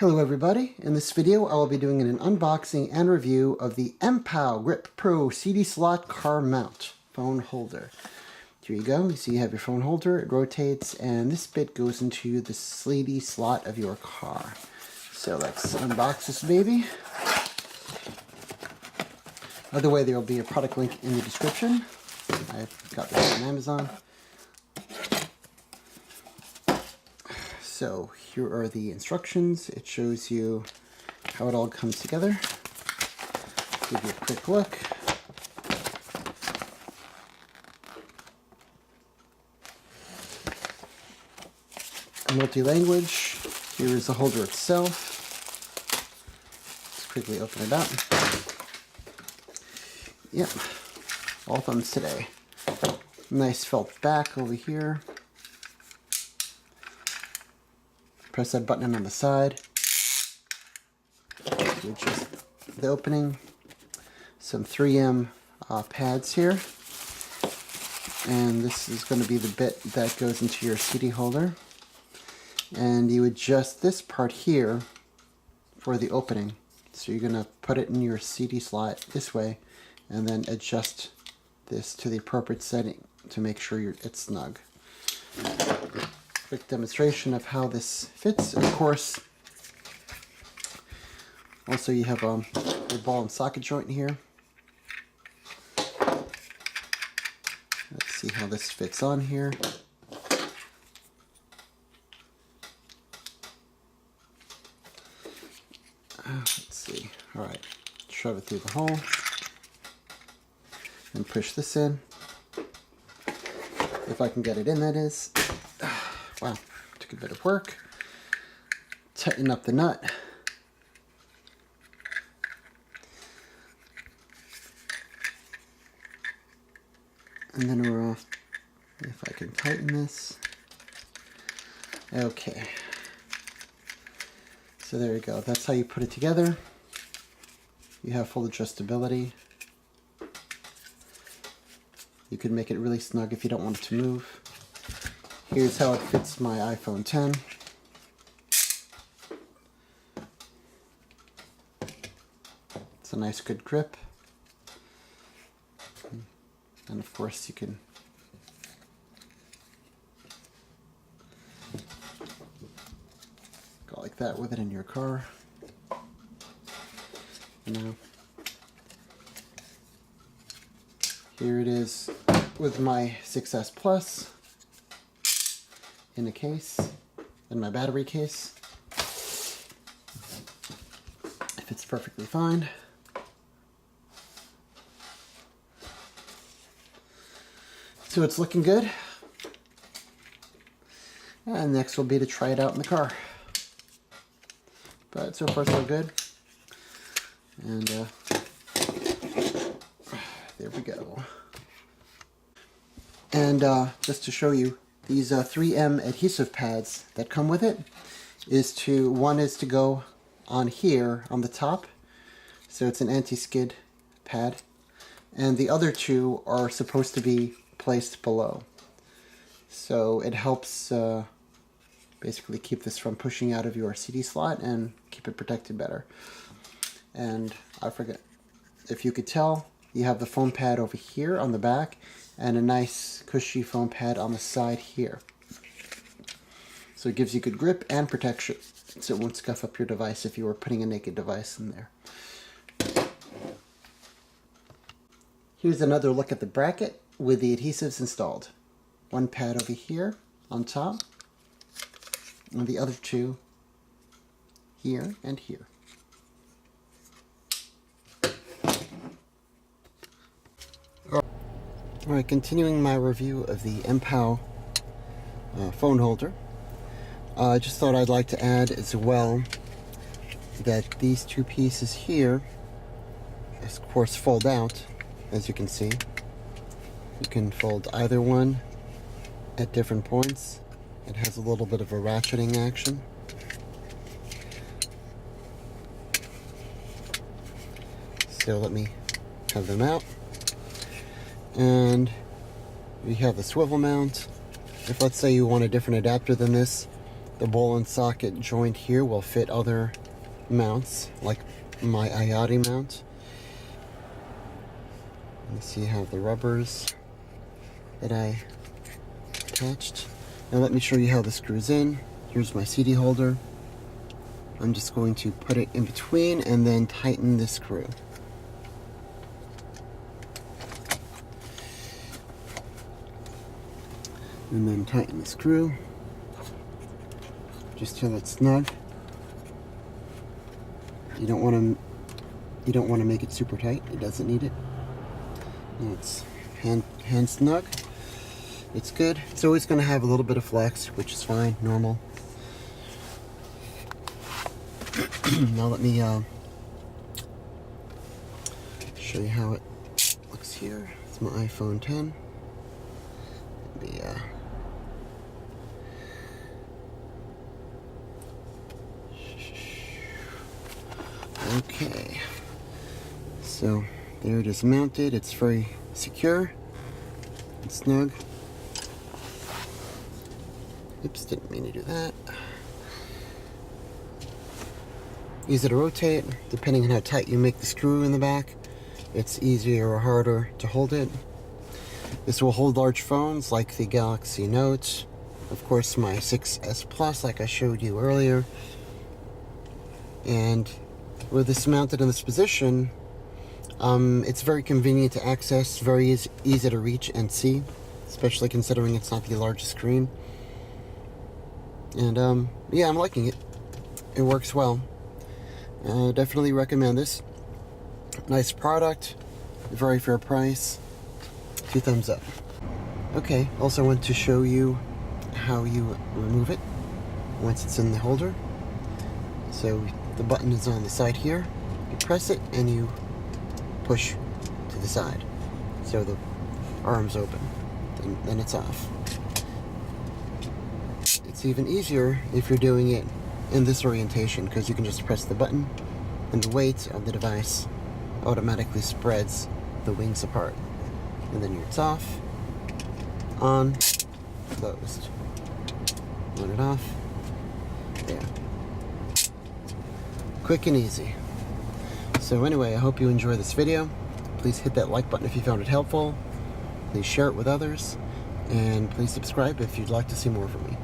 Hello everybody, in this video I will be doing an unboxing and review of the Mpow Grip Pro CD Slot car mount phone holder. Here you go, you see you have your phone holder, it rotates, and this bit goes into the CD slot of your car. So let's unbox this baby. By the way, there will be a product link in the description. I got this on Amazon. So here are the instructions. It shows you how it all comes together. Give you a quick look. Multi-language. Here is the holder itself. Let's quickly open it up. Yep, all thumbs today. Nice felt back over here. Press that button on the side to adjust the opening. Some 3M pads here. And this is going to be the bit that goes into your CD holder. And you adjust this part here for the opening. So you're going to put it in your CD slot this way and then adjust this to the appropriate setting to make sure it's snug. Quick demonstration of how this fits. Of course, also you have your ball and socket joint here. Let's see how this fits on here. Let's see. All right, shove it through the hole and push this in. If I can get it in, that is. Wow, took a bit of work. Tighten up the nut. And then we'll, if I can tighten this. Okay. So there you go. That's how you put it together. You have full adjustability. You can make it really snug if you don't want it to move. Here's how it fits my iPhone 10. It's a nice good grip. And of course you can go like that with it in your car. Now, here it is with my 6S Plus. In a case, in my battery case. It fits perfectly fine. So it's looking good. And next will be to try it out in the car. But so far so good. And there we go. And just to show you, these 3M adhesive pads that come with it one is to go on here on the top, so it's an anti-skid pad, and the other two are supposed to be placed below. So it helps basically keep this from pushing out of your CD slot and keep it protected better. And I forget, if you could tell, you have the foam pad over here on the back and a nice cushy foam pad on the side here. So it gives you good grip and protection, so it won't scuff up your device if you were putting a naked device in there. Here's another look at the bracket with the adhesives installed. One pad over here on top, and the other two here and here. Alright, continuing my review of the Mpow phone holder. I just thought I'd like to add as well that these two pieces here, of course, fold out, as you can see. You can fold either one at different points. It has a little bit of a ratcheting action. So let me have them out. And we have the swivel mount. If let's say you want a different adapter than this, the ball and socket joint here will fit other mounts, like my IATI mount. You see how the rubbers that I attached. Now let me show you how this screws in. Here's my CD holder. I'm just going to put it in between and then tighten the screw. And then tighten the screw just till it's snug. You don't want to make it super tight. It doesn't need it. And it's hand snug. It's good. It's always going to have a little bit of flex, which is fine, normal. Now let me show you how it looks here. It's my iPhone 10. Let me, okay, so there it is mounted. It's very secure and snug. Oops, didn't mean to do that. Easy to rotate, depending on how tight you make the screw in the back. It's easier or harder to hold it. This will hold large phones like the Galaxy Note, of course my 6S Plus like I showed you earlier. And with this mounted in this position, it's very convenient to access, very easy to reach and see, especially considering it's not the largest screen. And yeah, I'm liking it. It works well. Definitely recommend this. Nice product, very fair price. 2 thumbs up. Okay, also want to show you how you remove it once it's in the holder. So the button is on the side here. You press it and you push to the side. So the arm's open. Then it's off. It's even easier if you're doing it in this orientation, because you can just press the button and the weight of the device automatically spreads the wings apart. And then it's off, on, closed. On it off. There. Quick and easy. So anyway, I hope you enjoy this video. Please hit that like button if you found it helpful. Please share it with others. And please subscribe if you'd like to see more from me.